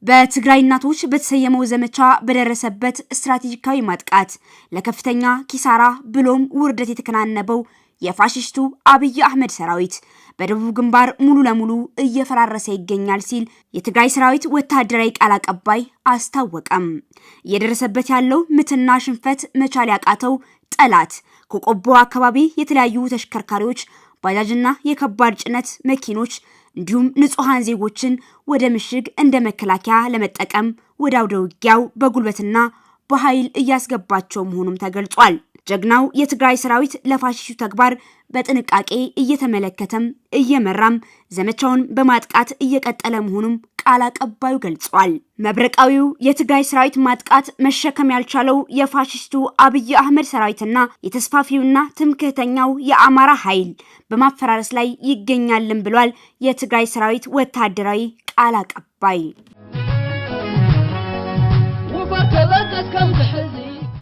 በትግራይ እናቶች በተሰየመው ዘመቻ በደረሰበት ስትራቴጂካዊ ማጥቃት ለከፍተኛ ኪሳራ ብሎም ውርደት የተከናነበው የፋሺስቱ አብይ አህመድ ሰራዊት በደቡብ ግንባር ሙሉ ለሙሉ እየፈራረሰ ይገኛል ሲል የትግራይ ሰራዊት ወታደራዊ ቃል አቀባይ አስታወቀም። እየደረሰበት ያለው ምትና ሽንፈት መቻል ያቃተው ጠላት ከቆቦ አካባቢ የተለያዩ ተሽከርካሪዎች ባጃጅና የከባድ ጭነት መኪኖች እንዲሁም ንጹሃን ዜጎችን ወደ ምሽግ እንደ መከላከያ ለመጠቀም ወደ አውደ ውጊያው በጉልበትና በኃይል እያስገባቸው መሆኑም ተገልጿል። ጀግናው የትግራይ ሰራዊት ለፋሺስቱ ተግባር በጥንቃቄ እየተመለከተም እየመራም ዘመቻውን በማጥቃት እየቀጠለ መሆኑም ቃል አቀባዩ ገልጿል። መብረቃዊው የትግራይ ሰራዊት ማጥቃት መሸከም ያልቻለው የፋሺስቱ አብይ አህመድ ሰራዊትና የተስፋፊውና ትምክህተኛው የአማራ ኃይል በማፈራረስ ላይ ይገኛልን ብሏል የትግራይ ሰራዊት ወታደራዊ ቃል አቀባይ።